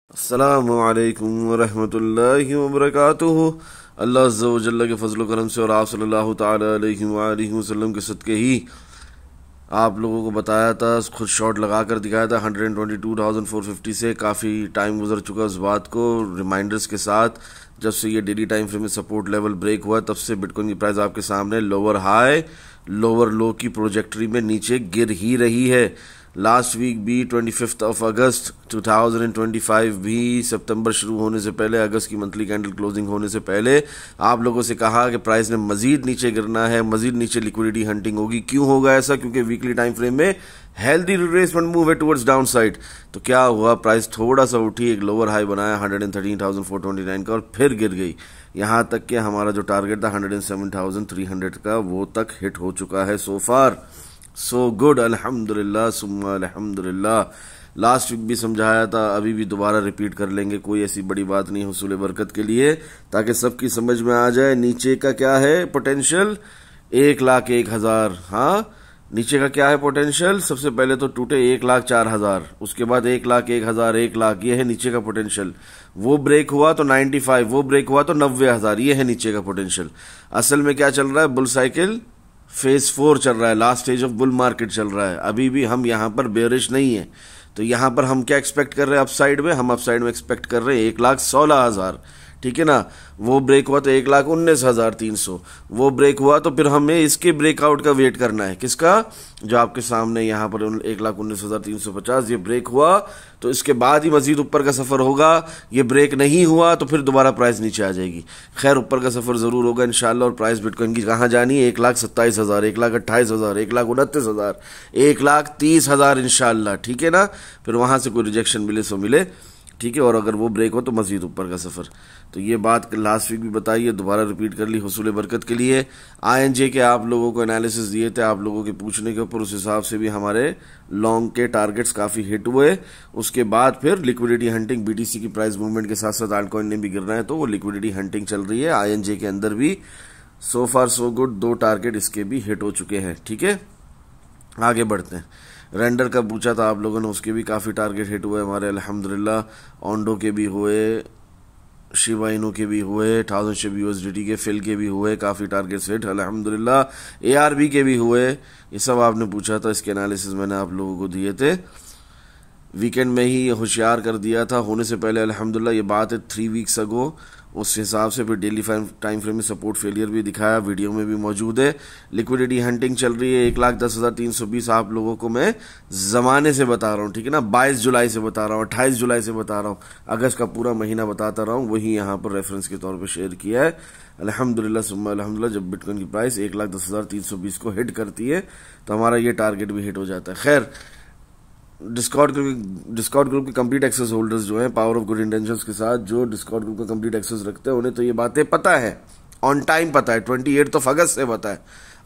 अस्सलामु अलैकुम वरहमतुल्लाहि वबरकातुहू। अल्लाह अज़्ज़ा व जल्ल के फजल करम से और आप सल्लल्लाहु ताला अलैहि वसल्लम के सदके ही आप लोगों को बताया था, खुद शॉट लगा कर दिखाया था 122,450 से। काफ़ी टाइम गुजर चुका उस बात को, रिमाइंडर्स के साथ। जब से ये डेली टाइम फ्रेम में सपोर्ट लेवल ब्रेक हुआ तब से बिटकॉइन की प्राइस आपके सामने लोअर हाई लोअर लो की प्रोजेक्टरी में नीचे गिर ही रही है। लास्ट वीक भी 25 अगस्त 2025 भी सितंबर शुरू होने से पहले, अगस्त की मंथली कैंडल क्लोजिंग होने से पहले आप लोगों से कहा कि प्राइस ने मजीद नीचे गिरना है, मजीद नीचे लिक्विडिटी हंटिंग होगी। क्यों होगा ऐसा? क्योंकि वीकली टाइम फ्रेम में हेल्दी रिट्रेसमेंट मूव है टुवर्ड्स डाउन साइड। तो क्या हुआ, प्राइस थोड़ा सा उठी, एक लोअर हाई बनाया 113,429 का और फिर गिर गई। यहां तक कि हमारा जो टारगेट था 107,300 का वो तक हिट हो चुका है सो फार। सो गुड, अल्हम्दुलिल्लाह सुम्मा अल्हम्दुलिल्लाह। लास्ट वीक भी समझाया था, अभी भी दोबारा रिपीट कर लेंगे, कोई ऐसी बड़ी बात नहीं हुसूल बरकत के लिए, ताकि सबकी समझ में आ जाए। नीचे का क्या है पोटेंशियल? 1,01,000। हाँ, नीचे का क्या है पोटेंशियल? सबसे पहले तो टूटे 1,04,000, उसके बाद 1,01,000, 1,00,000, ये है नीचे का पोटेंशियल। वो ब्रेक हुआ तो 95, वो ब्रेक हुआ तो 90,000, ये है नीचे का पोटेंशियल। असल में क्या चल रहा है? बुल साइकिल फेज 4 चल रहा है, last stage of bull market चल रहा है। अभी भी हम यहाँ पर बेरिश नहीं है। तो यहाँ पर हम क्या एक्सपेक्ट कर रहे हैं अपसाइड में? हम अपसाइड में एक्सपेक्ट कर रहे हैं 1,16,000, ठीक है ना। वो ब्रेक हुआ तो 1,19,300, वो ब्रेक हुआ तो फिर हमें इसके ब्रेकआउट का वेट करना है। किसका? जो आपके सामने यहाँ पर 1,19,350, ये ब्रेक हुआ तो इसके बाद ही मजीद ऊपर का सफर होगा। ये ब्रेक नहीं हुआ तो फिर दोबारा प्राइस नीचे आ जाएगी। खैर, ऊपर का सफर जरूर होगा इंशाल्लाह। और प्राइस बिटकॉइन की कहाँ जानी है? 1,27,000, 1,28,000, 1,29,000, 1,30,000 इंशाल्लाह, ठीक है ना। फिर वहां से कोई रिजेक्शन मिले सो मिले, ठीक है। और अगर वो ब्रेक हो तो मजीद ऊपर का सफर। तो ये बात लास्ट वीक भी बताई है, दोबारा रिपीट कर ली हुसूल बरकत के लिए। INJ के आप लोगों को एनालिसिस दिए थे, आप लोगों के पूछने के ऊपर, उस हिसाब से भी हमारे लॉन्ग के टारगेट्स काफी हिट हुए। उसके बाद फिर लिक्विडिटी हंटिंग, BTC की प्राइस मूवमेंट के साथ साथ आल्टकॉइन ने भी गिरना है, तो वो लिक्विडिटी हंटिंग चल रही है INJ के अंदर भी। सो फार सो गुड, 2 टारगेट इसके भी हिट हो चुके हैं, ठीक है। आगे बढ़ते हैं। रेंडर का पूछा था आप लोगों ने, उसके भी काफ़ी टारगेट हिट हुए हमारे अल्हम्दुलिल्लाह। ऑन्डो के भी हुए, शिबा इनू के भी हुए, 1000 शिब USDT के, फिल के भी हुए, काफ़ी टारगेट्स हिट अल्हम्दुलिल्लाह। ARB के भी हुए। ये सब आपने पूछा था, इसके एनालिसिस मैंने आप लोगों को दिए थे। वीकेंड में ही होशियार कर दिया था, होने से पहले अल्हम्दुलिल्लाह। ये बात है 3 वीक्स अगो। उस हिसाब से फिर डेली टाइम फ्रेम में सपोर्ट फेलियर भी दिखाया, वीडियो में भी मौजूद है। लिक्विडिटी हंटिंग चल रही है, 1,10,320 आप लोगों को मैं जमाने से बता रहा हूँ, ठीक है ना। 22 जुलाई से बता रहा हूँ, 28 जुलाई से बता रहा हूँ, अगस्त का पूरा महीना बताता रहा हूँ, वही यहाँ पर रेफरेंस के तौर पर शेयर किया है। अल्हम्दुलिल्लाह सुम्मा अल्हम्दुलिल्लाह, जब बिटकॉइन की प्राइस 1,10,320 को हिट करती है तो हमारा ये टारगेट भी हिट हो जाता है। खैर, डिस्कॉर्ड ग्रुप के कंप्लीट एक्सेस होल्डर्स जो हैं, पावर ऑफ गुड इंटेंशंस के साथ जो डिस्कॉर्ड ग्रुप का कंप्लीट एक्सेस रखते हैं, उन्हें तो ये बातें पता है, ऑन टाइम पता है, 28 अगस्त से पता है।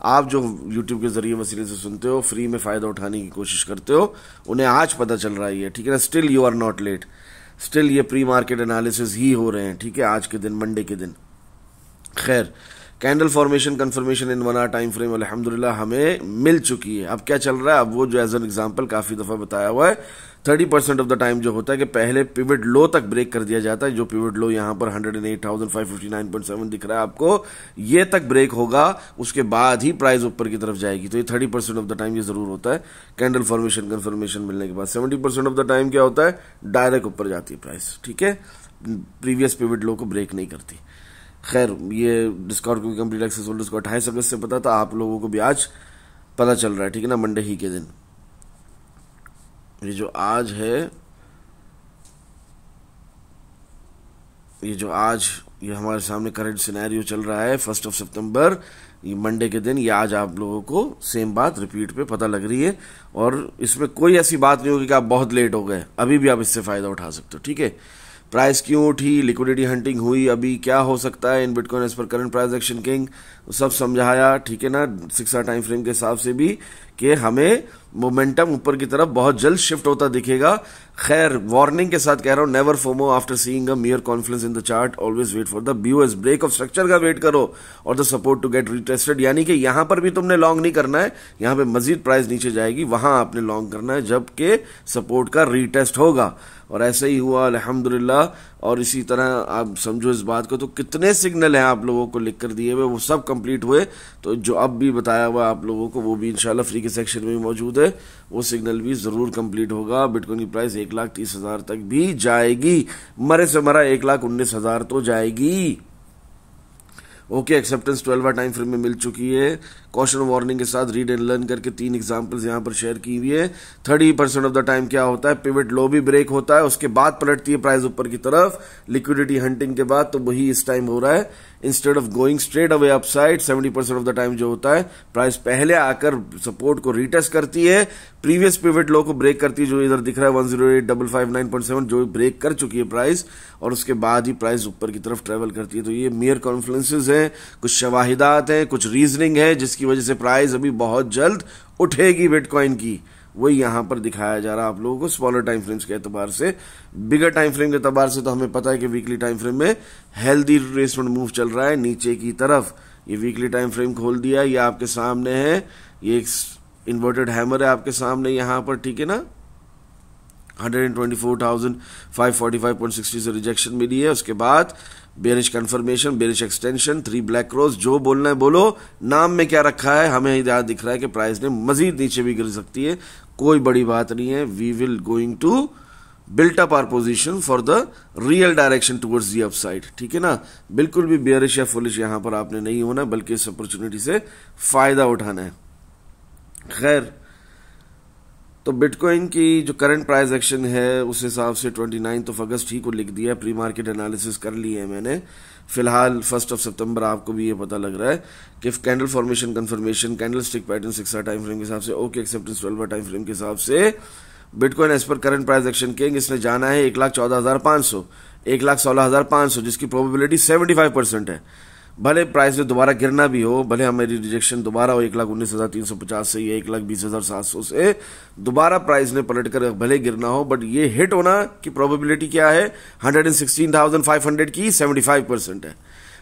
आप जो यूट्यूब के जरिए वसीले से सुनते हो, फ्री में फायदा उठाने की कोशिश करते हो, उन्हें आज पता चल रहा है ये, ठीक है ना। Still you are not late, still ये प्री मार्केट एनालिसिस ही हो रहे हैं, ठीक है, आज के दिन, मंडे के दिन। खैर, candle formation confirmation in 1 hour time frame अल्हम्दुलिल्लाह हमें मिल चुकी है। अब क्या चल रहा है? अब वो जो एज एन एग्जांपल काफी दफा बताया हुआ है, 30% ऑफ द टाइम जो होता है कि पहले पिवट लो तक ब्रेक कर दिया जाता है। जो पिवट लो यहाँ पर 108,559.7 दिख रहा है आपको, ये तक ब्रेक होगा, उसके बाद ही प्राइस ऊपर की तरफ जाएगी। तो ये 30% ऑफ द टाइम ये जरूर होता है कैंडल फॉर्मेशन कंफर्मेशन मिलने के बाद। 70% ऑफ द टाइम क्या होता है? डायरेक्ट ऊपर जाती है प्राइस, ठीक है, प्रीवियस पिवट लो को ब्रेक नहीं करती। खैर, ये डिस्कॉर्ड को कंप्लीट एक्सेस होल्डर्स को 28 अगस्त से पता था, आप लोगों को भी आज पता चल रहा है, ठीक है ना, मंडे ही के दिन। ये जो आज है, ये हमारे सामने करंट सिनेरियो चल रहा है 1 सितंबर, ये मंडे के दिन, ये आज आप लोगों को सेम बात रिपीट पे पता लग रही है। और इसमें कोई ऐसी बात नहीं होगी कि आप बहुत लेट हो गए, अभी भी आप इससे फायदा उठा सकते हो, ठीक है। प्राइस क्यों उठी, लिक्विडिटी हंटिंग हुई, अभी क्या हो सकता है in Bitcoin as per current price action किंग, सब समझाया, ठीक है ना, 6 आवर टाइम फ्रेम के हिसाब से भी, कि हमें मोमेंटम ऊपर की तरफ बहुत जल्द शिफ्ट होता दिखेगा। खैर, वार्निंग के साथ कह रहा हूं, never FOMO after seeing a mere confluence in the chart, always wait for the BOS break of structure का वेट करो और the support to get retested. यानी कि यहां पर भी तुमने लॉन्ग नहीं करना है, यहां पे मजीद प्राइस नीचे जाएगी, वहां आपने लॉन्ग करना है जबकि सपोर्ट का रीटेस्ट होगा। और ऐसा ही हुआ अल्हम्दुलिल्लाह। और इसी तरह आप समझो इस बात को, तो कितने सिग्नल हैं आप लोगों को लिख कर दिए हुए, वो सब कंप्लीट हुए। तो जो अब भी बताया हुआ आप लोगों को वो भी इंशाल्लाह फ्री के सेक्शन में मौजूद है, वो सिग्नल भी ज़रूर कंप्लीट होगा। बिटकॉइन की प्राइस 1,30,000 तक भी जाएगी, मरे से मरा 1,19,000 तो जाएगी। ओके, एक्सेप्टेंस 12 टाइम फ्रेम में मिल चुकी है। कॉशन वार्निंग के साथ रीड एंड लर्न करके 3 एग्जांपल्स यहां पर शेयर की हुई है। 30% ऑफ द टाइम क्या होता है, पिवट लो भी ब्रेक होता है, उसके बाद पलटती है प्राइस ऊपर की तरफ लिक्विडिटी हंटिंग के बाद। तो वही इस टाइम हो रहा है। Instead of going straight away upside, 70% of the time जो होता है प्राइस पहले आकर सपोर्ट को रीटेस्ट करती है, प्रीवियस पिवट लो को ब्रेक करती है, जो इधर दिख रहा है 108,559.7, जो ब्रेक कर चुकी है प्राइस, और उसके बाद ही प्राइस ऊपर की तरफ ट्रेवल करती है। तो ये मेयर कॉन्फ्लुएंसेस हैं, कुछ शवाहिदात हैं, कुछ रीजनिंग है, जिसकी वजह से प्राइस अभी बहुत जल्द उठेगी बिटकॉइन की। वही यहां पर दिखाया जा रहा है आप लोगों को स्मॉलर टाइम फ्रेम्स के एतबार से। बिगर टाइम फ्रेम के एतबार से तो हमें पता है कि वीकली टाइम फ्रेम में हेल्दी रिट्रेसमेंट मूव चल रहा है नीचे की तरफ। ये वीकली टाइम फ्रेम खोल दिया, ये आपके सामने है, ये एक इन्वर्टेड हैमर है आपके सामने यहां पर, ठीक है ना। 124,545.60 से रिजेक्शन मिली है, उसके बाद bearish confirmation, bearish extension, 3 black cross. जो बोलना है बोलो, नाम में क्या रखा है हमें याद दिख रहा है कि प्राइस ने मजीद नीचे भी गिर सकती है, कोई बड़ी बात नहीं है। We will going to built up our position for the real direction towards the upside, ठीक है ना। बिल्कुल भी बेरिश या फुलिश यहां पर आपने नहीं होना, बल्कि इस अपॉर्चुनिटी से फायदा उठाना है। खैर, तो बिटकॉइन की जो करंट प्राइस एक्शन है उस हिसाब से 29 अगस्त ही को लिख दिया, प्री मार्केट एनालिसिस कर ली है मैंने। फिलहाल 1 सितंबर आपको भी ये पता लग रहा है कि candle formation confirmation, candle stick pattern 6 time frame के हिसाब से, ओके एक्सेप्टेंस 12 टाइम फ्रेम के हिसाब से bitcoin as per current price action किंग इसने जाना है 1,14,500, 1,16,500, जिसकी प्रोबेबिलिटी 75% है। भले प्राइस में दोबारा गिरना भी हो, भले हमारी रिजेक्शन दोबारा हो 1,19,350 से या 1,20,700 से दोबारा प्राइस ने पलटकर भले गिरना हो, बट ये हिट होना की प्रोबेबिलिटी क्या है, 116,500 की 75% है।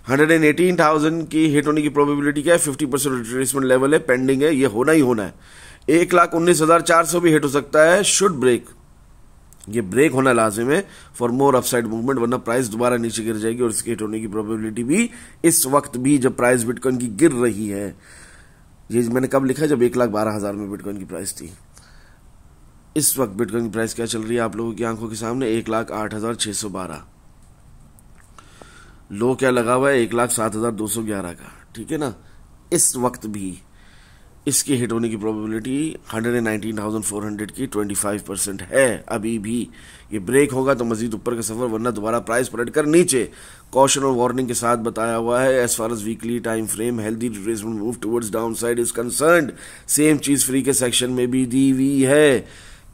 118,000 की हिट होने की प्रोबेबिलिटी क्या है, 50% रिट्रेसमेंट लेवल है, पेंडिंग है, ये होना ही होना है। 1,19,400 भी हिट हो सकता है, शुड ब्रेक, ये ब्रेक होना लाजिम है फॉर मोर अपसाइड मूवमेंट, वरना प्राइस दोबारा नीचे गिर जाएगी और इसके हिट होने की प्रोबेबिलिटी भी इस वक्त भी जब प्राइस बिटकॉइन की गिर रही है, ये मैंने कब लिखा, जब 1,12,000 में बिटकॉइन की प्राइस थी। इस वक्त बिटकॉइन की प्राइस क्या चल रही है आप लोगों की आंखों के सामने, 1,08,612। लो क्या लगा हुआ है, 1,07,211 का, ठीक है ना। इस वक्त भी इसकी हिट होने की प्रोबेबिलिटी 119,400 की 25% है अभी भी। ये ब्रेक होगा तो मजीद ऊपर का सफर, वरना दोबारा प्राइस पलटकर नीचे। कॉशन और वार्निंग के साथ बताया हुआ है, as far as weekly time frame healthy retracement move towards down side is concerned. Same चीज फ्री के सेक्शन में भी दी हुई है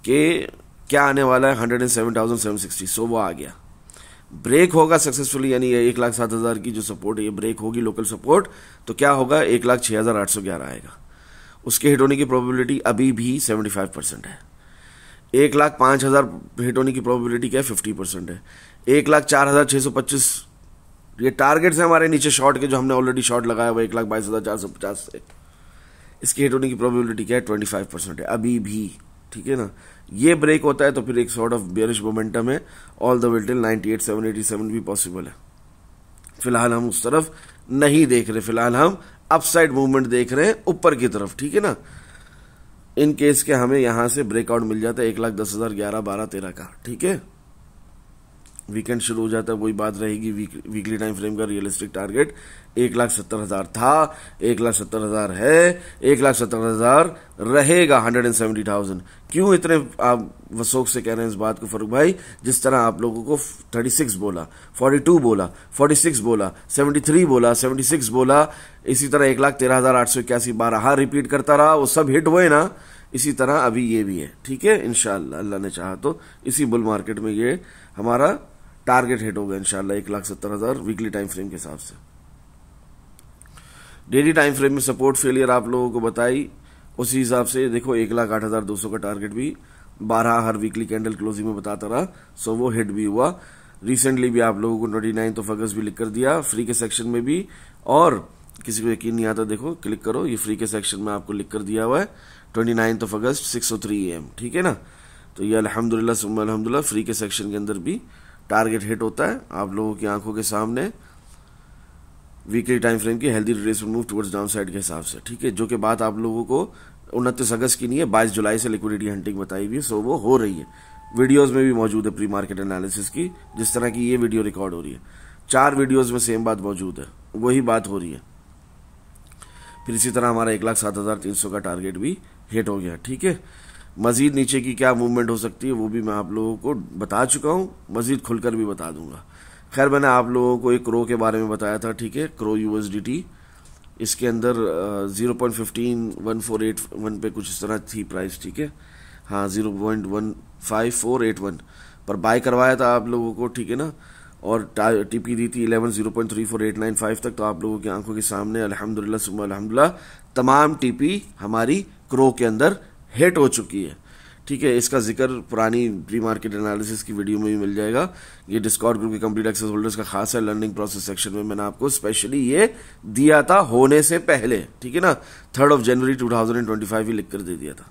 कि क्या आने वाला है, 107,760, सो वो आ गया। ब्रेक होगा सक्सेसफुली, यानी 1,07,000 की जो सपोर्ट है ये ब्रेक होगी, लोकल सपोर्ट, तो क्या होगा, 1,06,811 आएगा। उसके हिट होने की प्रोबेबिलिटी अभी भी 75% है। 1,05,000 हिट होने की प्रोबेबिलिटी क्या है, 50% है। 1,04,625 ये टारगेट्स हैं हमारे नीचे शॉर्ट के, जो हमने ऑलरेडी शॉर्ट लगाया हुआ 1,22,450 से। इसके हिट होने की प्रोबेबिलिटी क्या है, 25% है अभी भी, ठीक है ना। ये ब्रेक होता है तो फिर एक सॉर्ट ऑफ बेयरिश मोमेंटम है, ऑल द वे टिल 98,787 भी पॉसिबल है। फिलहाल हम उस तरफ नहीं देख रहे, फिलहाल हम अपसाइड मूवमेंट देख रहे हैं ऊपर की तरफ, ठीक है ना। इन केस के हमें यहां से ब्रेकआउट मिल जाता है 1,10,000, 11, 12, 13 का, ठीक है। वीकेंड शुरू हो जाता है, वही बात रहेगी। वीकली टाइम फ्रेम का रियलिस्टिक टारगेट 1,70,000 था, 1,70,000 है, 1,70,000 रहेगा, 170,000। क्यों इतने आप वसोक से कह रहे हैं इस बात को फरूक भाई, जिस तरह आप लोगों को 36 बोला, 42 बोला, 46 बोला, 73 बोला, 76 बोला, इसी तरह 1,13,881 बारहा रिपीट करता रहा, वो सब हिट हुए ना। इसी तरह अभी ये भी है, ठीक है। इंशाअल्लाह अल्लाह ने चाहा तो इसी बुल मार्केट में ये हमारा टारगेट हिट होगा इंशाअल्लाह 1,70,000 वीकली टाइम फ्रेम के हिसाब से। डेली टाइम फ्रेम में सपोर्ट फेलियर आप लोगों को बताई, उसी हिसाब से देखो 1,08,200 का टारगेट भी 12 हर वीकली कैंडल क्लोजिंग में बताता रहा, सो वो हिट भी हुआ। रिसेंटली भी आप लोगों को 29 अगस्त भी लिख कर दिया फ्री के सेक्शन में भी, और किसी को यकीन नहीं आता देखो क्लिक करो, ये फ्री के सेक्शन में आपको लिख कर दिया हुआ है 29 अगस्त 6:03 AM, ठीक है ना। तो ये अल्हम्दुलिल्लाह सुम्मा अल्हम्दुलिल्लाह फ्री के सेक्शन के अंदर भी टारगेट हिट होता है आप लोगों की आंखों के सामने वीकली टाइम फ्रेम की healthy retracement move towards down side के हिसाब से, ठीक है। जो कि बात आप लोगों को 29 अगस्त की नहीं है, 22 जुलाई से लिक्विडिटी हंटिंग बताई हुई है, सो वो हो रही है। वीडियोस में भी मौजूद है प्री मार्केट एनालिसिस की, जिस तरह की ये वीडियो रिकॉर्ड हो रही है। 4 वीडियोस में सेम बात मौजूद है, वही बात हो रही है। फिर इसी तरह हमारा 1,07,300 का टारगेट भी हिट हो गया, ठीक है। मजीद नीचे की क्या मूवमेंट हो सकती है वो भी मैं आप लोगों को बता चुका हूं, मजीद खुलकर भी बता दूंगा। खैर मैंने आप लोगों को एक क्रो के बारे में बताया था, ठीक है, क्रो USDT। इसके अंदर 0.15148 पे कुछ इस तरह थी प्राइस, ठीक है, हाँ 0.15481 पर बाय करवाया था आप लोगों को, ठीक है ना। और टीपी दी थी 11 0.34895 तक। तो आप लोगों की आंखों के सामने अल्हम्दुलिल्लाह सुम्मा अल्हम्दुलिल्लाह तमाम टीपी हमारी क्रो के अंदर हिट हो चुकी है, ठीक है। इसका जिक्र पुरानी प्री मार्केट एनालिसिस की वीडियो में भी मिल जाएगा। ये डिस्कॉर्ड ग्रुप के कंप्लीट एक्सेस होल्डर्स का खास है, लर्निंग प्रोसेस सेक्शन में मैंने आपको स्पेशली ये दिया था होने से पहले, ठीक है ना। 3 जनवरी 2025 ही लिख कर दे दिया था।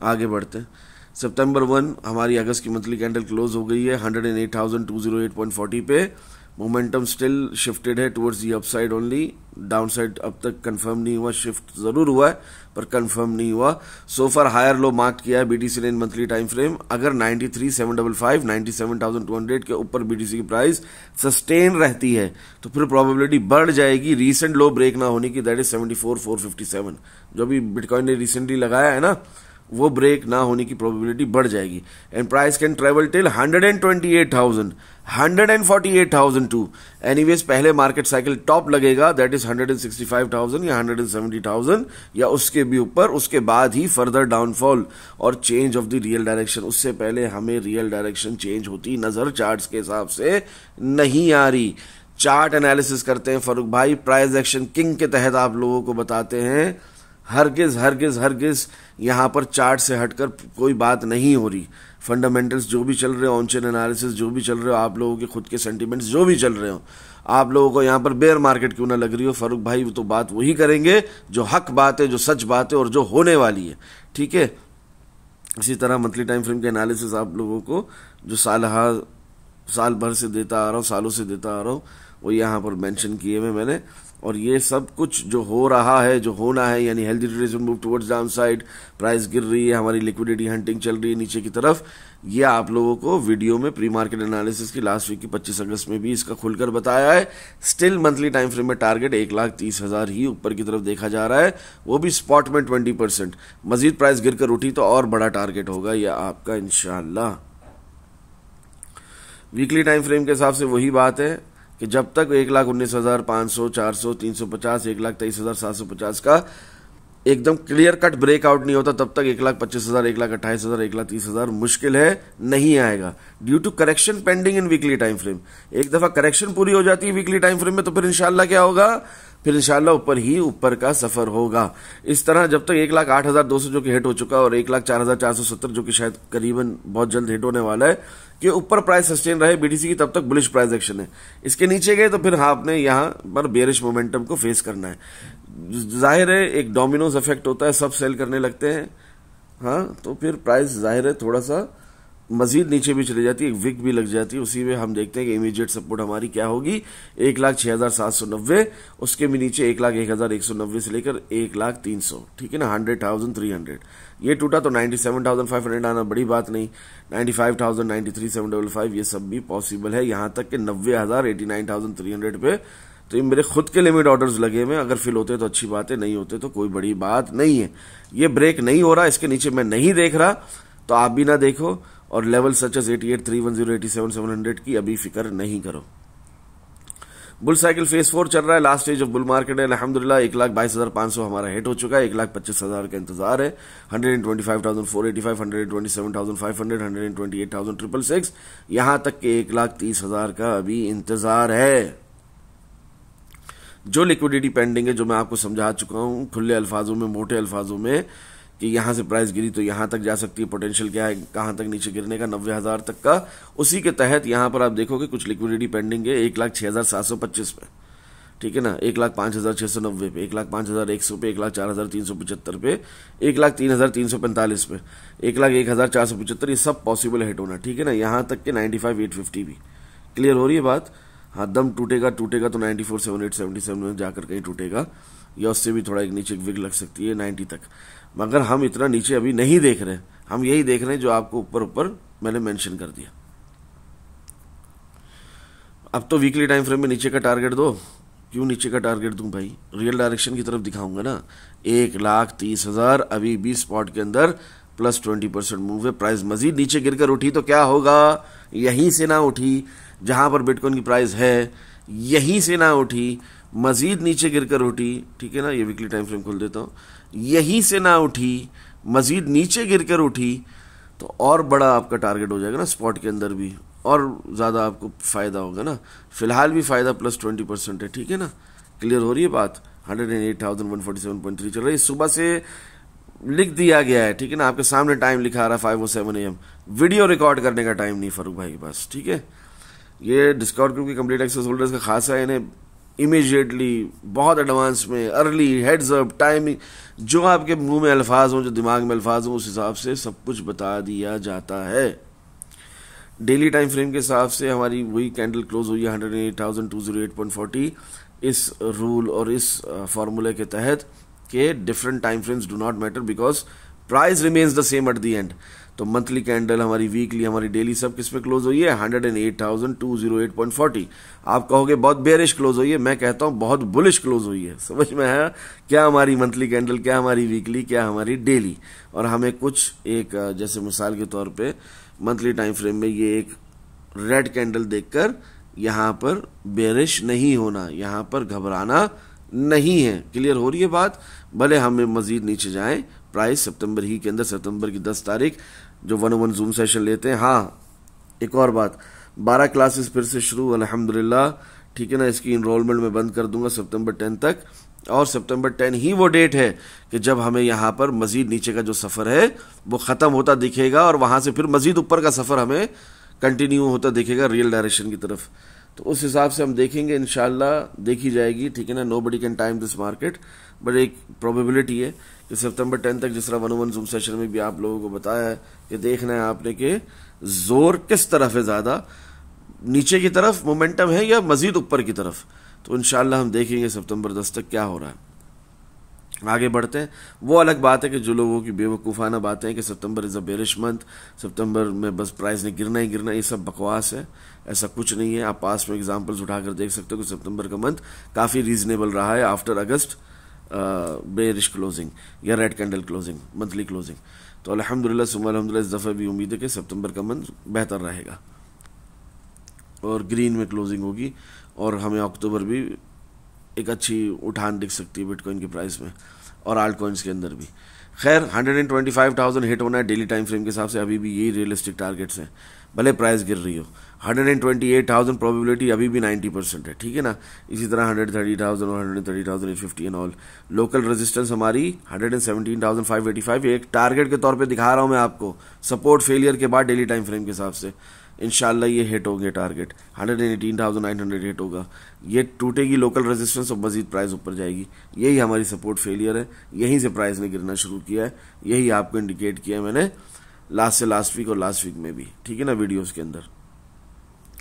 आगे बढ़ते हैं। सितंबर 1 हमारी अगस्त की मंथली कैंडल क्लोज हो गई है 108,208.40 पे। मोमेंटम स्टिल शिफ्टेड है towards the upside only, downside अब तक कंफर्म नहीं हुआ, शिफ्ट जरूर हुआ है पर कंफर्म नहीं हुआ। सो फार हायर लो मार्क किया है बीटीसी ने इन मंथली टाइम फ्रेम। अगर 93,755 97,200 के ऊपर बीटीसी की प्राइस सस्टेन रहती है तो फिर प्रोबेबिलिटी बढ़ जाएगी रीसेंट लो ब्रेक ना होने की, दैट इज 74,457 जो भी बिटकॉइन ने रिसेंटली लगाया है ना, वो ब्रेक ना होने की प्रोबेबिलिटी बढ़ जाएगी। And price can travel till 128,000 148,002। Anyways पहले मार्केट साइकिल टॉप लगेगा, दैट इज 165,000 या 170,000 या उसके भी ऊपर। उसके बाद ही फर्दर डाउनफॉल और change of the real direction. उससे पहले हमें रियल डायरेक्शन चेंज होती नजर चार्ट्स के हिसाब से नहीं आ रही। चार्ट एनालिसिस करते हैं फरूक भाई, प्राइस एक्शन किंग के तहत आप लोगों को बताते हैं। हरगिज हरगिज हरगिज यहां पर चार्ट से हटकर कोई बात नहीं हो रही। फंडामेंटल्स जो भी चल रहे हो, ऑन चेन एनालिसिस जो भी चल रहे हो, आप लोगों के खुद के सेंटिमेंट्स जो भी चल रहे हो, आप लोगों को यहां पर बेयर मार्केट क्यों ना लग रही हो फरूक भाई, वो तो बात वही करेंगे जो हक बात है, जो सच बात है और जो होने वाली है, ठीक है। इसी तरह मंथली टाइम फ्रेम के एनालिसिस आप लोगों को जो साल भर से देता आ रहा हूं, सालों से देता आ रहा हूं, वो यहां पर मेंशन किए हुए मैंने। और ये सब कुछ जो हो रहा है, जो होना है, यानी healthy retracement move towards down side, price गिर रही है, हमारी लिक्विडिटी हंटिंग चल रही है नीचे की तरफ, ये आप लोगों को वीडियो में प्री मार्केट एनालिसिस की लास्ट वीक की 25 अगस्त में भी इसका खुलकर बताया है। स्टिल मंथली टाइम फ्रेम में टारगेट 1,30,000 ही ऊपर की तरफ देखा जा रहा है, वो भी स्पॉट में 20%। मजीद प्राइस गिर कर उठी तो और बड़ा टारगेट होगा यह आपका इंशाअल्लाह। वीकली टाइम फ्रेम के हिसाब से वही बात है कि जब तक 1,19,500, 400, 350, 1,23,750 का एकदम क्लियर कट ब्रेकआउट नहीं होता, तब तक 1,25,000, 1,28,000, 1,30,000 मुश्किल है, नहीं आएगा। Due to correction pending in weekly time frame. एक दफा करेक्शन पूरी हो जाती है वीकली टाइम फ्रेम में तो फिर इंशाल्लाह क्या होगा, फिर इंशाल्लाह ऊपर ही ऊपर का सफर होगा। इस तरह जब तक 1,08,200 जो कि हिट हो चुका और 1,04,470 जो कि शायद करीबन बहुत जल्द हिट होने वाला है, कि ऊपर प्राइस सस्टेन रहे बीटीसी की, तब तक बुलिश प्राइस एक्शन है। इसके नीचे गए तो फिर आपने यहां पर बेरिश मोमेंटम को फेस करना है। जाहिर है एक डोमिनोज इफेक्ट होता है, सब सेल करने लगते हैं, हाँ, तो फिर प्राइस जाहिर है थोड़ा सा मजीद नीचे भी चली जाती है, एक विक भी लग जाती है। उसी में हम देखते हैं कि इमीडिएट सपोर्ट हमारी क्या होगी, 1,06,790, उसके भी नीचे 1,01,190 से लेकर 1,03,000, ठीक है ना, 100,300। ये टूटा तो 97,500 आना बड़ी बात नहीं, 95,000, 93,755 ये सब भी पॉसिबल है, यहां तक कि 90,000, 89,300 पे। तो ये मेरे खुद के लिमिट ऑर्डर्स लगे हुए, अगर फिल होते तो अच्छी बात है, नहीं होते तो कोई बड़ी बात नहीं है। ये ब्रेक नहीं हो रहा, इसके नीचे मैं नहीं देख रहा तो आप भी ना देखो, और लेवल सच एज 88,310, 87,700 की अभी फिक्र नहीं करो। बुल साइकिल फेज 4 चल रहा है, last stage of bull market है। अल्हम्दुलिल्लाह 1,22,500 हमारा हिट हो चुका है, 1,25,000 का इंतजार है, 125,485, 127,500, 128,666, यहां तक के 1,30,000 का अभी इंतजार है। जो लिक्विडिटी पेंडिंग है, जो मैं आपको समझा चुका हूं खुले अल्फाजों में, मोटे अल्फाजों में, कि यहां से प्राइस गिरी तो यहां तक जा सकती है, पोटेंशियल क्या है, कहां तक नीचे गिरने का, 90,000 तक का। उसी के तहत यहां पर आप देखोगे कुछ लिक्विडिटी पेंडिंग है 1,06,725 पे, ठीक है ना, 1,05,690 पे, 1,05,100 पे, 1,04,375 पे, 1,03,345 पे, 1,01,475, ये सब पॉसिबल हिट होना, ठीक है ना, यहाँ तक के 95,850 भी। क्लियर हो रही है बात? हाँ, दम टूटेगा तो 94,777 में जाकर कहीं टूटेगा, या उससे भी थोड़ा एक नीचे विग लग सकती है 90 तक, मगर हम इतना नीचे अभी नहीं देख रहे हैं, हम यही देख रहे हैं जो आपको ऊपर मैंने मेंशन कर दिया। अब तो वीकली टाइम फ्रेम में नीचे का टारगेट दो। क्यों नीचे का टारगेट दूं भाई? रियल डायरेक्शन की तरफ दिखाऊंगा ना। 1,30,000 अभी भी स्पॉट के अंदर प्लस 20% मूव है। प्राइस मजीद नीचे गिरकर उठी तो क्या होगा? यहीं से ना उठी जहां पर बिटकॉइन की प्राइस है, यहीं से ना उठी, मजीद नीचे गिरकर उठी, ठीक है ना, ये वीकली टाइम फ्रेम खोल देता हूं, यहीं से ना उठी, मजीद नीचे गिरकर उठी तो और बड़ा आपका टारगेट हो जाएगा ना स्पॉट के अंदर भी, और ज़्यादा आपको फ़ायदा होगा ना। फिलहाल भी फ़ायदा प्लस 20% है, ठीक है ना। क्लियर हो रही है बात? 108,147.3 चल रही है, सुबह से लिख दिया गया है, ठीक है ना, आपके सामने टाइम लिखा आ रहा है 5:07 AM। वीडियो रिकॉर्ड करने का टाइम नहीं फारूक भाई के पास, ठीक है। ये डिस्कॉर्ड ग्रुप के कंप्लीट एक्सेस होल्डर्स का खासा है, इन्हें इमीडिएटली बहुत एडवांस में अर्ली हेड्स अप टाइमिंग, जो आपके मुंह में अल्फाज हों, जो दिमाग में अल्फाज हों, उस हिसाब से सब कुछ बता दिया जाता है। डेली टाइम फ्रेम के हिसाब से हमारी वही कैंडल क्लोज हुई है 108,208.40 इस रूल और इस फॉर्मूले के तहत कि different time frames do not matter because price remains the same at the end. तो मंथली कैंडल, हमारी वीकली, हमारी डेली सब किस पे क्लोज हुई है? 108,208.40। आप कहोगे बहुत बेरिश क्लोज हुई है, मैं कहता हूं बहुत बुलिश क्लोज हुई है। समझ में है क्या? हमारी मंथली कैंडल, क्या हमारी वीकली, क्या हमारी डेली। और हमें कुछ एक जैसे मिसाल के तौर पे मंथली टाइम फ्रेम में ये एक रेड कैंडल देखकर यहां पर बेरिश नहीं होना, यहां पर घबराना नहीं है। क्लियर हो रही है बात? भले हमें मजीद नीचे जाएं, प्राइस सितंबर ही के अंदर, सितंबर की 10 तारीख जो 101 जूम सेशन लेते हैं। हाँ, एक और बात, 12 क्लासेस फिर से शुरू अल्हम्दुलिल्लाह, ठीक है ना। इसकी इनरोलमेंट में बंद कर दूंगा सितंबर 10 तक, और सितंबर 10 ही वो डेट है कि जब हमें यहाँ पर मजीद नीचे का जो सफ़र है वो ख़त्म होता दिखेगा, और वहाँ से फिर मजीद ऊपर का सफ़र हमें कंटिन्यू होता दिखेगा रियल डायरेक्शन की तरफ। तो उस हिसाब से हम देखेंगे, इंशाल्लाह देखी जाएगी, ठीक है ना। No buddy can time this market, but एक प्रोबेबिलिटी है कि सितंबर 10 तक, जिस तरह 101 जूम सेशन में भी आप लोगों को बताया है कि देखना है आपने कि जोर किस तरफ है, ज़्यादा नीचे की तरफ मोमेंटम है या मजीद ऊपर की तरफ। तो इंशाल्लाह हम देखेंगे सितंबर 10 तक क्या हो रहा है। आगे बढ़ते हैं। वो अलग बात है कि जो लोगों की बेवकूफ़ाना बातें हैं कि सितंबर इज़ अ बेरिश मंथ, सितंबर में बस प्राइस ने गिरना ही गिरना, ये सब बकवास है। ऐसा कुछ नहीं है। आप पास में एग्जांपल्स उठाकर देख सकते हो कि सितंबर का मंथ काफ़ी रीजनेबल रहा है आफ्टर अगस्त बेरिश क्लोजिंग या red candle closing, monthly closing. तो अल्हम्दुलिल्लाह सुम्मा अल्हम्दुलिल्लाह इस दफ़ा भी उम्मीद है कि सितंबर का मंथ बेहतर रहेगा और ग्रीन में क्लोजिंग होगी, और हमें अक्टूबर भी एक अच्छी उठान दिख सकती है बिटकॉइन की प्राइस में और आल्ट कॉइन्स के अंदर भी। खैर 125,000 हिट होना है डेली टाइम फ्रेम के हिसाब से, अभी भी यही रियलिस्टिक टारगेट्स हैं, भले प्राइस गिर रही हो। 128,000 प्रोबेबिलिटी अभी भी 90% है, ठीक है ना। इसी तरह 130,000 और 130,850 एंड ऑल। लोकल रेजिस्टेंस हमारी 117,585, एक टारगेट के तौर पे दिखा रहा हूं मैं आपको, सपोर्ट फेलियर के बाद डेली टाइम फ्रेम के हिसाब से इंशाल्लाह ये हिट होंगे टारगेट। 118,900 हिट होगा, ये टूटेगी लोकल रेजिस्टेंस और मजीद प्राइस ऊपर जाएगी। यही हमारी सपोर्ट फेलियर है, यहीं से प्राइस ने गिरना शुरू किया है, यही आपको इंडिकेट किया है मैंने लास्ट वीक और लास्ट वीक में भी, ठीक है ना, वीडियोस के अंदर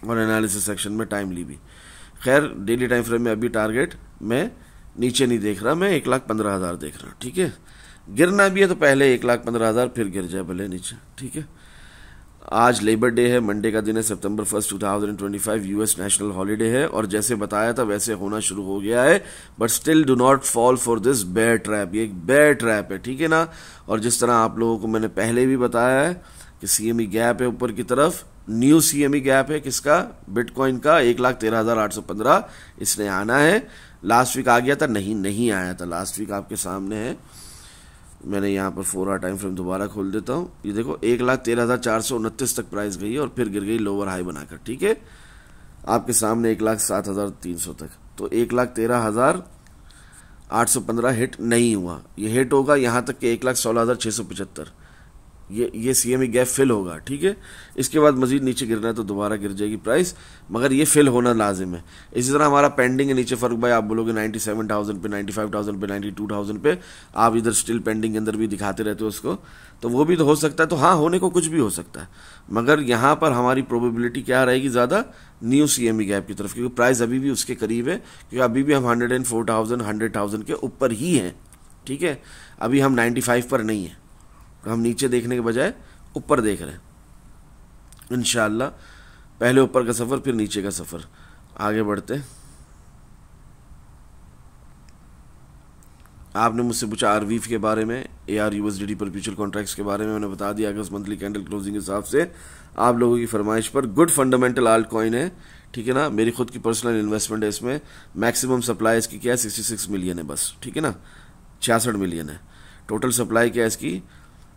और एनालिसिस सेक्शन में टाइमली भी। खैर डेली टाइम फ्रेम में अभी टारगेट मैं नीचे नहीं देख रहा, मैं 1,15,000 देख रहा हूँ, ठीक है। गिरना भी है तो पहले 1,15,000 फिर गिर जाए भले नीचे, ठीक है। आज लेबर डे है, मंडे का दिन है, सितंबर 1, 2025, यूएस नेशनल हॉलीडे है, और जैसे बताया था वैसे होना शुरू हो गया है। But still do not fall for this bear trap, ये एक बेयर ट्रैप है, ठीक है ना। और जिस तरह आप लोगों को मैंने पहले भी बताया है कि सीएमई गैप है ऊपर की तरफ, न्यू सीएमई गैप है किसका? बिटकॉइन का 1,13,815, इसने आना है। लास्ट वीक आ गया था? नहीं आया था, लास्ट वीक आपके सामने है। मैंने यहाँ पर 4 आवर टाइम फ्रेम दोबारा खोल देता हूँ, ये देखो 1,13,429 तक प्राइस गई और फिर गिर गई लोअर हाई बनाकर, ठीक है। आपके सामने 1,07,300 तक, तो 1,13,815 हिट नहीं हुआ, ये हिट होगा यहाँ तक कि 1,16,675, ये CME गैप फिल होगा, ठीक है। इसके बाद मजीद नीचे गिरना है तो दोबारा गिर जाएगी प्राइस, मगर ये फिल होना लाजिम है। इसी तरह हमारा पेंडिंग है नीचे फर्क भाई, आप बोलोगे 97,000 पे, 95,000 पे, 92,000 पे, आप इधर स्टिल पेंडिंग के अंदर भी दिखाते रहते हो उसको, तो वो भी तो हो सकता है। तो हाँ, होने को कुछ भी हो सकता है, मगर यहाँ पर हमारी प्रोबेबिलिटी क्या रहेगी ज़्यादा, न्यू CME गैप की तरफ, क्योंकि प्राइस अभी भी उसके करीब है, क्योंकि अभी भी हम 104,000 100,000 के ऊपर ही हैं, ठीक है। अभी हम 95 पर नहीं है, हम नीचे देखने के बजाय ऊपर देख रहे हैं। इंशाअल्लाह पहले ऊपर का सफ़र फिर नीचे का सफ़र। आगे बढ़ते। आपने मुझसे पूछा RVF के बारे में, AR/USDT परपेचुअल कॉन्ट्रैक्ट्स के बारे में, मैंने बता दिया अगस्त मंथली कैंडल क्लोजिंग के हिसाब से आप लोगों की फरमाइश पर गुड फंडामेंटल आल्ट कॉइन है, ठीक है ना। मेरी खुद की पर्सनल इन्वेस्टमेंट है इसमें। मैक्सिमम सप्लाई इसकी क्या है, 66 मिलियन है बस, ठीक है ना, 66 मिलियन है। टोटल सप्लाई क्या है इसकी,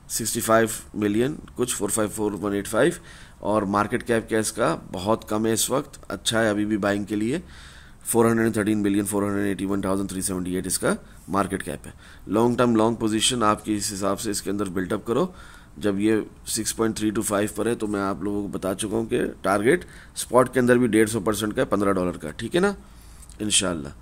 65 मिलियन कुछ, 454,185। और मार्केट कैप क्या है इसका, बहुत कम है इस वक्त, अच्छा है अभी भी बाइंग के लिए, 413 मिलियन 481,378 इसका मार्केट कैप है। लॉन्ग टर्म लॉन्ग पोजीशन आपकी इस हिसाब से इसके अंदर बिल्टअप करो। जब ये 6.325 पर है तो मैं आप लोगों को बता चुका हूँ कि टारगेट स्पॉट के अंदर भी 150% का है, $15 का, ठीक है ना, इंशाल्लाह।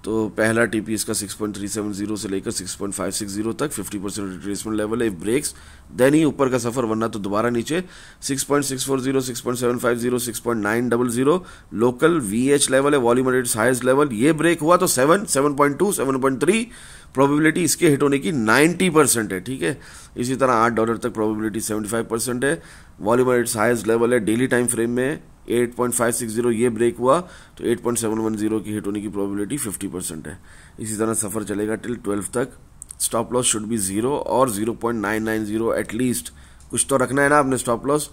तो पहला TP इसका 6.370 से लेकर 6.560 तक 50% रिट्रेसमेंट लेवल है। इफ ब्रेक्स देन ही ऊपर का सफर, वरना तो दोबारा नीचे 6.640 6.750 6.900 लोकल VH लेवल है, volume at its highest level. ये ब्रेक हुआ तो 7.2 7.3 प्रोबेबिलिटी इसके हिट होने की 90% है, ठीक है। इसी तरह $8 तक प्रोबेबिलिटी 75% है। Volume at its highest level है, डेली टाइम फ्रेम में 8.560 ये ब्रेक हुआ तो 8.710 की हिट होने की प्रोबेबिलिटी 50% है। इसी तरह सफ़र चलेगा टिल 12 तक। स्टॉप लॉस शुड बी 0 और 0.990 एटलीस्ट कुछ तो रखना है ना आपने स्टॉप लॉस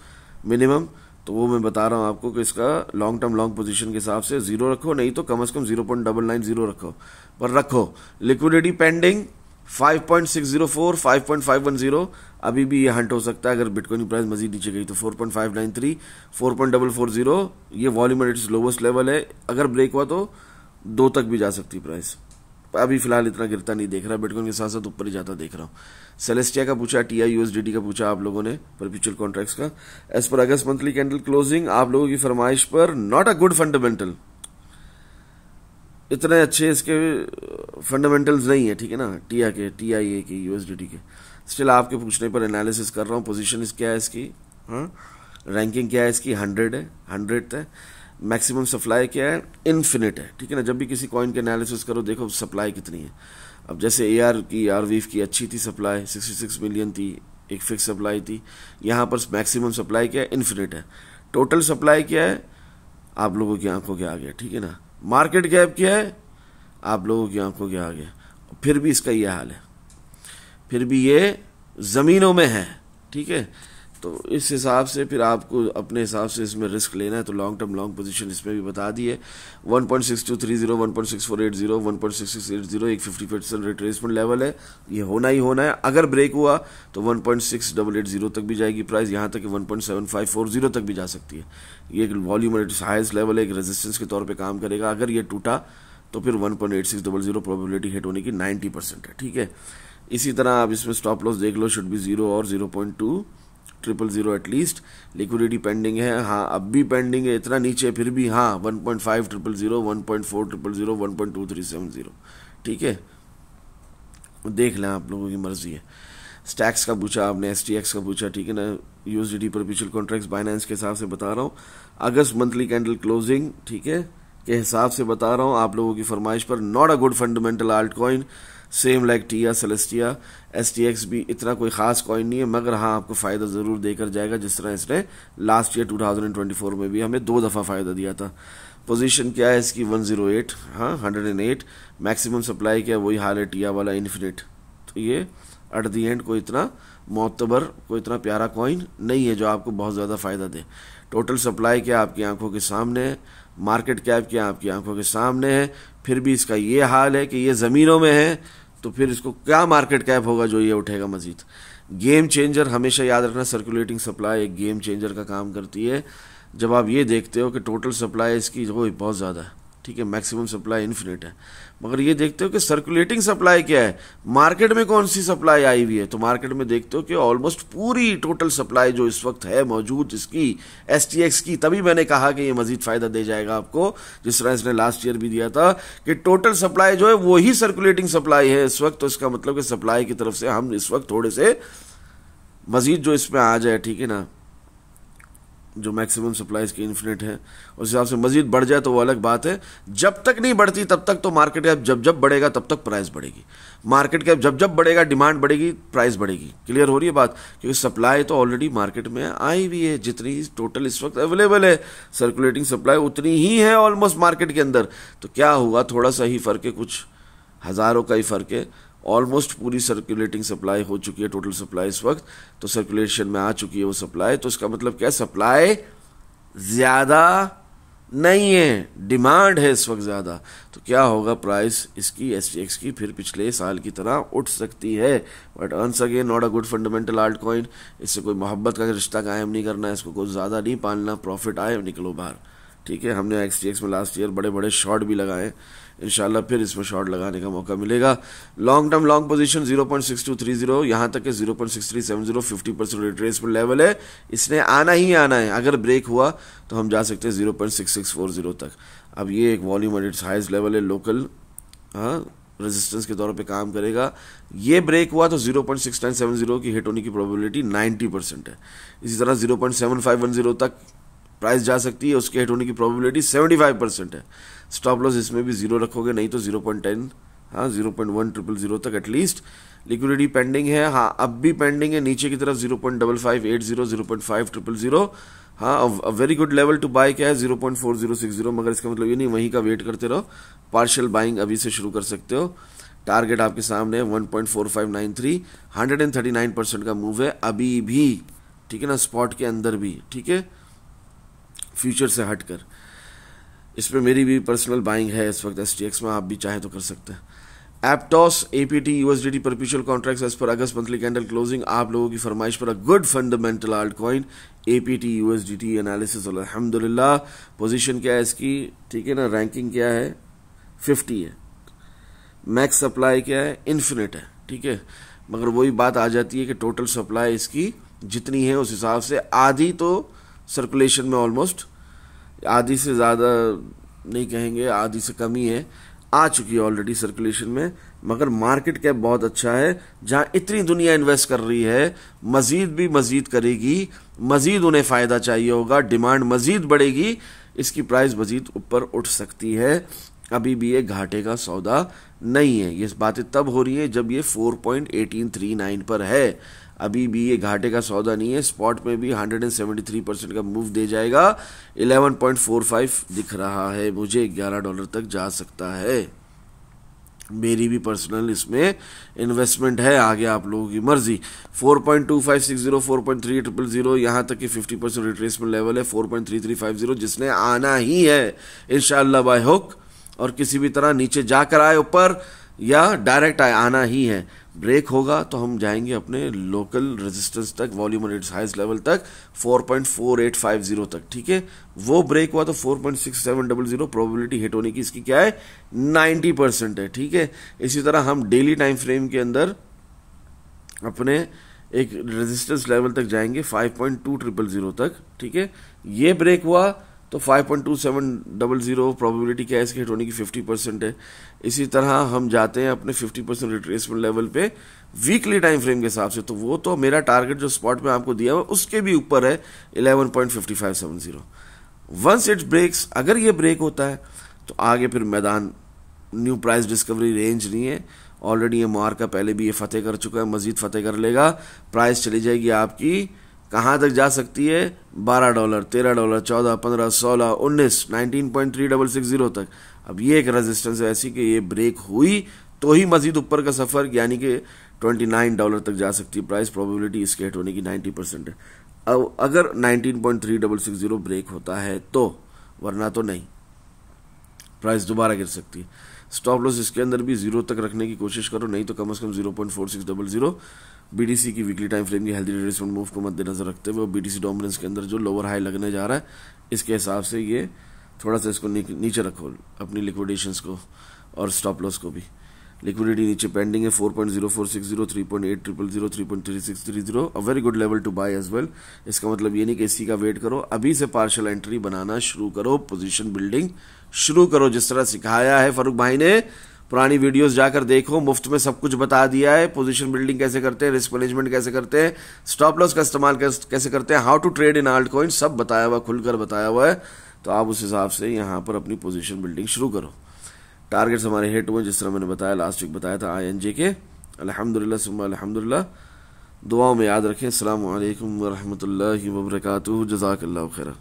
मिनिमम, तो वो मैं बता रहा हूँ आपको कि इसका लॉन्ग टर्म लॉन्ग पोजीशन के हिसाब से 0 रखो, नहीं तो कम से कम 0.990 रखो, पर रखो। लिक्विडिटी पेंडिंग 5.604 5.510 अभी भी ये हंट हो सकता है। अगर बिटकॉइन की प्राइस मजीद नीचे गई तो 4.593 4.440 ये volume at its lowest level है। अगर ब्रेक हुआ तो 2 तक भी जा सकती प्राइस। अभी फिलहाल इतना गिरता नहीं देख रहा, बिटकॉइन के साथ साथ ऊपर ही जाता देख रहा हूँ। सेलेस्टिया का पूछा, TI/USDT का पूछा आप लोगों ने, परपेचुअल कॉन्ट्रैक्ट्स का। As per August monthly candle closing आप लोगों की फरमाइश पर नॉट अ गुड फंडामेंटल, इतने अच्छे इसके फंडामेंटल्स नहीं है, ठीक है ना, TIA के USDT के। स्टिल आपके पूछने पर एनालिसिस कर रहा हूँ। पोजीशन क्या है इसकी, हाँ, रैंकिंग क्या है इसकी, 100 है, 100th है। मैक्सिमम सप्लाई क्या है, इन्फिनिट है, ठीक है ना। जब भी किसी कॉइन के एनालिसिस करो देखो सप्लाई कितनी है। अब जैसे AR की RVF की अच्छी थी सप्लाई, 66 मिलियन थी, एक फिक्स सप्लाई थी। यहाँ पर मैक्सिमम सप्लाई क्या है, इन्फिनिट है। टोटल सप्लाई क्या है, आप लोगों की आंखों के आगे, ठीक है ना। मार्केट गैप क्या है, आप लोगों की आंखों के आगे, फिर भी इसका यह हाल है, फिर भी ये ज़मीनों में है, ठीक है। तो इस हिसाब से फिर आपको अपने हिसाब से इसमें रिस्क लेना है। तो लॉन्ग टर्म लॉन्ग पोजीशन इसमें भी बता दी है। 1.6230 1.6480 1.6680 एक 50% रिट्रेसमेंट लेवल है, ये होना ही होना है। अगर ब्रेक हुआ तो 1.6880 तक भी जाएगी प्राइस, यहाँ तक कि 1.7540 तक भी जा सकती है। ये एक वॉल्यूम एट हाईएस्ट लेवल है, एक रेजिस्टेंस के तौर पर काम करेगा। अगर ये टूटा तो फिर 1.8600 प्रोबेबिलिटी हिट होने की 90% है, ठीक है। इसी तरह आप इसमें स्टॉप लॉस देख लो, शुड भी 0 और 0.200 एटलीस्ट। लिक्विडिटी पेंडिंग है, हाँ अब भी पेंडिंग है, इतना नीचे फिर भी, हाँ 1.5000 1.4000 1.2370, ठीक है। देख लें, आप लोगों की मर्जी है। स्टैक्स का पूछा आपने, STX का पूछा, ठीक है ना। USDT परपेचुअल कॉन्ट्रैक्ट्स बाइनेंस के हिसाब से बता रहा हूँ। अगस्त मंथली कैंडल क्लोजिंग, ठीक है, के हिसाब से बता रहा हूँ आप लोगों की फरमाइश पर। Not a good fundamental alt coin, same like TIA Celestia. STX भी इतना कोई खास कॉइन नहीं है, मगर हाँ आपको फ़ायदा ज़रूर देकर जाएगा, जिस तरह इसने लास्ट ईयर 2024 में भी हमें 2 दफ़ा फ़ायदा दिया था। पोजीशन क्या है इसकी, 108, हाँ 108। मैक्सिमम सप्लाई क्या है, वही हाल है TIA वाला, इन्फिनिट। तो ये एट दी एंड कोई इतना मोतबर, कोई इतना प्यारा कॉइन नहीं है जो आपको बहुत ज़्यादा फ़ायदा दे। टोटल सप्लाई क्या आपकी आंखों के सामने है, मार्केट कैप क्या आपकी आंखों के सामने है, फिर भी इसका ये हाल है कि ये ज़मीनों में है, तो फिर इसको क्या मार्केट कैप होगा जो ये उठेगा मजीद। गेम चेंजर, हमेशा याद रखना, सर्कुलेटिंग सप्लाई एक गेम चेंजर का काम करती है। जब आप ये देखते हो कि टोटल सप्लाई इसकी बहुत ज़्यादा है, ठीक है, मैक्सिमम सप्लाई इन्फिनिट है। मगर ये देखते हो कि सर्कुलेटिंग सप्लाई क्या है, मार्केट में कौन सी सप्लाई आई हुई है। तो मार्केट में देखते हो कि ऑलमोस्ट पूरी टोटल सप्लाई जो इस वक्त है मौजूद इसकी STX की, तभी मैंने कहा कि ये मजीद फायदा दे जाएगा आपको, जिस तरह इसने लास्ट ईयर भी दिया था कि टोटल सप्लाई जो है वो ही सर्कुलेटिंग सप्लाई है इस वक्त। तो इसका मतलब कि सप्लाई की तरफ से हम इस वक्त थोड़े से मजीद जो इसमें आ जाए, ठीक है ना, जो मैक्सिमम सप्लाई इसकी इन्फिनिट है उस हिसाब से मजीद बढ़ जाए तो वो अलग बात है। जब तक नहीं बढ़ती तब तक तो मार्केट कैप जब जब बढ़ेगा तब तक प्राइस बढ़ेगी, मार्केट कैप जब जब बढ़ेगा डिमांड बढ़ेगी प्राइस बढ़ेगी। क्लियर हो रही है बात, क्योंकि सप्लाई तो ऑलरेडी मार्केट में आई हुई है, जितनी टोटल इस वक्त अवेलेबल है सर्कुलेटिंग सप्लाई उतनी ही है ऑलमोस्ट मार्केट के अंदर। तो क्या हुआ, थोड़ा सा ही फर्क है, कुछ हज़ारों का ही फर्क है, ऑलमोस्ट पूरी सर्कुलेटिंग सप्लाई हो चुकी है टोटल सप्लाई इस वक्त, तो सर्कुलेशन में आ चुकी है वो सप्लाई। तो इसका मतलब क्या, सप्लाई ज़्यादा नहीं है, डिमांड है इस वक्त ज़्यादा। तो क्या होगा, प्राइस इसकी STX की फिर पिछले साल की तरह उठ सकती है। But earns again not a good fundamental alt coin, इससे कोई मोहब्बत का रिश्ता कायम नहीं करना है, इसको कोई ज़्यादा नहीं पालना, प्रॉफिट आए निकलो बाहर। ठीक है, हमने XTX में लास्ट ईयर बड़े बड़े शॉर्ट भी लगाए, इंशाल्लाह फिर इसमें शॉर्ट लगाने का मौका मिलेगा। लॉन्ग टर्म लॉन्ग पोजीशन 0.6230, यहाँ तक के 0.6370 50% रिट्रेसमेंट लेवल है, इसने आना ही आना है। अगर ब्रेक हुआ तो हम जा सकते हैं 0.6640 तक। अब ये एक volume at its highest level है, लोकल रेजिस्टेंस के तौर पे काम करेगा। ये ब्रेक हुआ तो 0.6970 की हिट होने की प्रोबेबिलिटी 90% है। इसी तरह 0.7510 तक प्राइस जा सकती है, उसके हिट होने की प्रोबेबिलिटी 75% है। स्टॉप लॉस इसमें भी 0 रखोगे, नहीं तो 0.10 0.1000 तक एटलीस्ट। लिक्विडिटी पेंडिंग है, हाँ अब भी पेंडिंग है, नीचे की तरफ 0.5580 0.5000, हाँ very good level to buy क्या है 0.4060, मगर इसका मतलब ये नहीं वहीं का वेट करते रहो, पार्शियल बाइंग अभी से शुरू कर सकते हो। टारगेट आपके सामने है 1.4593, 139% का मूव है अभी भी, ठीक है ना, स्पॉट के अंदर भी, ठीक है, फ्यूचर से हटकर। इसमें मेरी भी पर्सनल बाइंग है इस वक्त STX में, आप भी चाहे तो कर सकते हैं। Aptos APT USDT perpetual contracts as per August monthly candle closing, आप लोगों की फरमाइश पर a good fundamental alt coin APT USDT analysis. अल्हम्दुलिल्लाह पोजीशन क्या है इसकी, ठीक है ना, रैंकिंग क्या है 50 है, मैक्स सप्लाई क्या है इन्फिनिट है, ठीक है। मगर वही बात आ जाती है कि टोटल सप्लाई इसकी जितनी है उस हिसाब से आधी तो सर्कुलेशन में, ऑलमोस्ट आधी से ज़्यादा नहीं कहेंगे, आधी से कम ही है, आ चुकी है ऑलरेडी सर्कुलेशन में। मगर मार्केट कैप बहुत अच्छा है, जहां इतनी दुनिया इन्वेस्ट कर रही है, मजीद भी मजीद करेगी, मजीद उन्हें फ़ायदा चाहिए होगा, डिमांड मजीद बढ़ेगी, इसकी प्राइस मजीद ऊपर उठ सकती है। अभी भी ये घाटे का सौदा नहीं है, ये बातें तब हो रही है जब ये 4.1839 पर है, अभी भी ये घाटे का सौदा नहीं है। स्पॉट में भी 173% का मूव दे जाएगा, 11.45 दिख रहा है मुझे, $11 तक जा सकता है। मेरी भी पर्सनल इसमें इन्वेस्टमेंट है, आगे आप लोगों की मर्जी। 4.2560 4.3000 यहाँ तक कि 50% रिट्रेसमेंट लेवल है, 4.3350 जिसने आना ही है इंशाअल्लाह बाय हुक, और किसी भी तरह नीचे जाकर आए ऊपर या डायरेक्ट आए, आना ही है। ब्रेक होगा तो हम जाएंगे अपने लोकल रेजिस्टेंस तक, वॉल्यूम और इट्स हाईएस्ट लेवल तक 4.4850 तक, ठीक है। वो ब्रेक हुआ तो 4.6700, प्रोबेबिलिटी हिट होने की इसकी क्या है 90% है, ठीक है। इसी तरह हम डेली टाइम फ्रेम के अंदर अपने एक रेजिस्टेंस लेवल तक जाएंगे 5.2000 तक, ठीक है। ये ब्रेक हुआ तो 5.2700, प्रोबेबिलिटी क्या है इसके हिट होने की 50% है। इसी तरह हम जाते हैं अपने 50% रिट्रेसमेंट लेवल पे वीकली टाइम फ्रेम के हिसाब से, तो वो तो मेरा टारगेट जो स्पॉट में आपको दिया हुआ उसके भी ऊपर है 11.5570। वंस इट्स ब्रेक्स, अगर ये ब्रेक होता है तो आगे फिर मैदान न्यू प्राइस डिस्कवरी रेंज नहीं है, ऑलरेडी ये मार्का पहले भी ये फतेह कर चुका है, मजीद फतेह कर लेगा, प्राइस चली जाएगी आपकी कहाँ तक जा सकती है $12, $13, $14, $15, $16, $19, 19.3660 तक। अब ये एक रेजिस्टेंस है ऐसी कि ये ब्रेक हुई तो ही मजीद ऊपर का सफर, यानी कि $29 तक जा सकती है प्राइस, प्रोबेबिलिटी इसके हिट होने की 90% है। अब अगर 19.3660 ब्रेक होता है तो, वरना तो नहीं, प्राइस दोबारा गिर सकती है। स्टॉप लॉस इसके अंदर भी 0 तक रखने की कोशिश करो, नहीं तो कम से कम 0.4600। BTC की वीकली टाइम फ्रेम की हेल्दी रिट्रेसमेंट मूव को मद्देनजर रखते हुए BTC डोमिनेंस के अंदर जो लोअर हाई लगने जा रहा है, इसके हिसाब से ये थोड़ा सा इसको नीचे रखो अपनी लिक्विडेशंस को और स्टॉप लॉस को भी। लिक्विडिटी नीचे पेंडिंग है 4.0460, 3.800, 3.3630, a very good level to buy as well. इसका मतलब ये नहीं कि इसी का वेट करो, अभी से पार्शियल एंट्री बनाना शुरू करो, पोजीशन बिल्डिंग शुरू करो जिस तरह सिखाया है फारूक भाई ने। पुरानी वीडियोस जाकर देखो, मुफ्त में सब कुछ बता दिया है। पोजीशन बिल्डिंग कैसे करते हैं, रिस्क मैनेजमेंट कैसे करते हैं, स्टॉप लॉस का इस्तेमाल कैसे करते हैं, how to trade in altcoin, सब बताया हुआ, खुलकर बताया हुआ है। तो आप उस हिसाब से यहाँ पर अपनी पोजीशन बिल्डिंग शुरू करो। टारगेट्स हमारे हिट हुए जिस तरह मैंने बताया, लास्ट वीक बताया था INJ के। अल्हम्दुलिल्लाह सुम्मा अल्हम्दुलिल्लाह। दुआओं में याद रखें। अस्सलामु अलैकुम व रहमतुल्लाहि व बरकातुहू। जज़ाकल्लाहु खैरा।